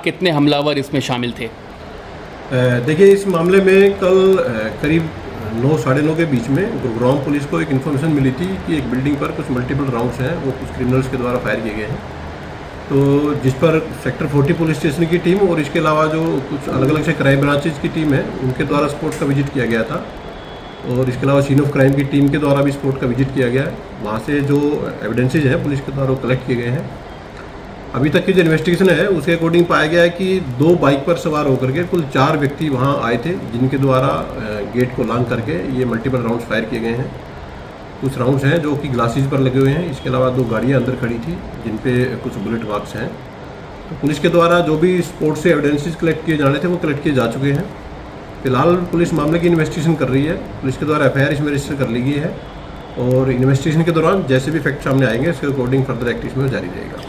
कितने हमलावर इसमें शामिल थे? देखिए, इस मामले में कल करीब 9 साढ़े 9 के बीच में गुरुग्राम पुलिस को एक इन्फॉर्मेशन मिली थी कि एक बिल्डिंग पर कुछ मल्टीपल राउंड्स हैं, वो कुछ क्रिमिनल्स के द्वारा फायर किए गए हैं। तो जिस पर सेक्टर 40 पुलिस स्टेशन की टीम और इसके अलावा जो कुछ अलग अलग से क्राइम ब्रांचेज की टीम है, उनके द्वारा स्पॉट का विजिट किया गया था। और इसके अलावा सीन ऑफ क्राइम की टीम के द्वारा भी स्पॉट का विजिट किया गया है। वहाँ से जो एविडेंसेज हैं पुलिस के द्वारा वो कलेक्ट किए गए हैं। अभी तक की जो इन्वेस्टिगेशन है उसके अकॉर्डिंग पाया गया है कि 2 बाइक पर सवार होकर के कुल 4 व्यक्ति वहाँ आए थे, जिनके द्वारा गेट को लांग करके ये मल्टीपल राउंड्स फायर किए गए हैं। कुछ राउंड्स हैं जो कि ग्लासेस पर लगे हुए हैं। इसके अलावा 2 गाड़ियाँ अंदर खड़ी थी जिन पे कुछ बुलेट मार्क्स हैं। तो पुलिस के द्वारा जो भी स्पॉट से एविडेंसेस कलेक्ट किए जाने थे वो कलेक्ट किए जा चुके हैं। फिलहाल पुलिस मामले की इन्वेस्टिगेशन कर रही है। पुलिस के द्वारा FIR इसमें रजिस्टर कर ली गई है और इन्वेस्टिगेशन के दौरान जैसे भी फैक्ट सामने आएंगे उसके अकॉर्डिंग फर्दर एक्ट इसमें जारी रहेगा।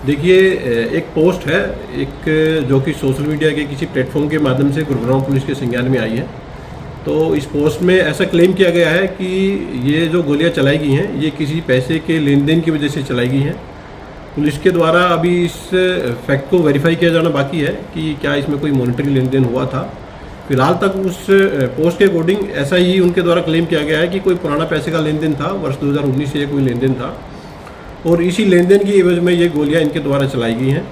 देखिए, एक पोस्ट है एक जो कि सोशल मीडिया के किसी प्लेटफॉर्म के माध्यम से गुरुग्राम पुलिस के संज्ञान में आई है। तो इस पोस्ट में ऐसा क्लेम किया गया है कि ये जो गोलियां चलाई गई हैं ये किसी पैसे के लेन देन की वजह से चलाई गई हैं। पुलिस के द्वारा अभी इस फैक्ट को वेरीफाई किया जाना बाकी है कि क्या इसमें कोई मॉनिटरी लेन देन हुआ था। फिलहाल तक उस पोस्ट के अकॉर्डिंग ऐसा ही उनके द्वारा क्लेम किया गया है कि कोई पुराना पैसे का लेन देन था, वर्ष 2019 से कोई लेन देन था और इसी लेन देन की एवज में ये गोलियां इनके द्वारा चलाई गई हैं।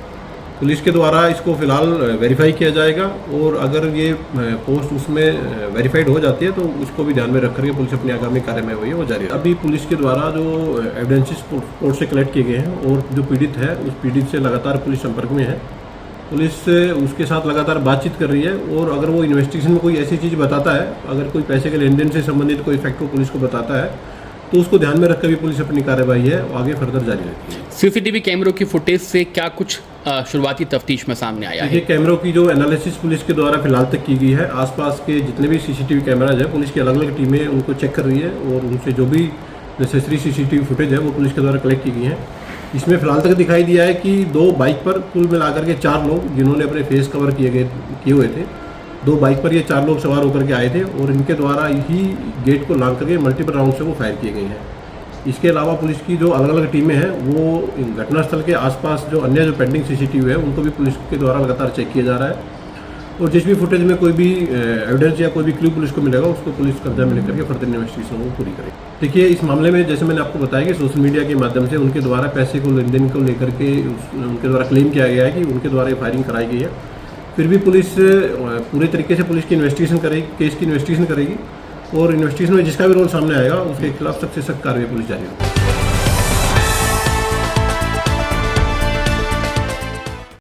पुलिस के द्वारा इसको फिलहाल वेरीफाई किया जाएगा और अगर ये पोस्ट उसमें वेरीफाइड हो जाती है तो उसको भी ध्यान में रख करके पुलिस अपनी आगामी कार्यवाही है वो जारी है। अभी पुलिस के द्वारा जो एविडेंसेस कोर्ट से कलेक्ट किए गए हैं और जो पीड़ित है उस पीड़ित से लगातार पुलिस संपर्क में है। पुलिस उसके साथ लगातार बातचीत कर रही है और अगर वो इन्वेस्टिगेशन में कोई ऐसी चीज़ बताता है, अगर कोई पैसे के लेन देन से संबंधित कोई फैक्ट को पुलिस को बताता है तो उसको ध्यान में रखकर भी पुलिस अपनी कार्रवाई है आगे फर्दर जारी रखती है। सीसीटीवी कैमरों की फुटेज से क्या कुछ शुरुआती तफ्तीश में सामने आया है? ये कैमरों की जो एनालिसिस पुलिस के द्वारा फिलहाल तक की गई है, आसपास के जितने भी CCTV कैमराज है पुलिस की अलग अलग टीमें उनको चेक कर रही है और उनसे जो भी नेसेसरी CCTV फुटेज है वो पुलिस के द्वारा कलेक्ट की गई है। इसमें फिलहाल तक दिखाई दिया है कि 2 बाइक पर कुल मिलाकर के 4 लोग जिन्होंने अपने फेस कवर किए हुए थे, 2 बाइक पर ये 4 लोग सवार होकर के आए थे और इनके द्वारा ही गेट को लांग करके मल्टीपल राउंड से वो फायर किए गए हैं। इसके अलावा पुलिस की जो अलग अलग टीमें हैं वो घटनास्थल के आसपास जो अन्य जो पेंडिंग CCTV है उनको भी पुलिस के द्वारा लगातार चेक किया जा रहा है और जिस भी फुटेज में कोई भी एविडेंस या कोई भी क्लू पुलिस को मिलेगा उसको पुलिस कब्जा में लेकर के फर्दर इन्वेस्टिगेशन को पूरी करेगी। देखिए, इस मामले में जैसे मैंने आपको बताया कि सोशल मीडिया के माध्यम से उनके द्वारा पैसे को लेन देन को लेकर के उनके द्वारा क्लेम किया गया है कि उनके द्वारा ये फायरिंग कराई गई है। फिर भी पुलिस पूरे तरीके से पुलिस की इन्वेस्टिगेशन करेगी, केस की इन्वेस्टिगेशन करेगी और इन्वेस्टिगेशन में जिसका भी रोल सामने आएगा उसके खिलाफ सख्त से सख्त कार्रवाई पुलिस जारी रखेगी।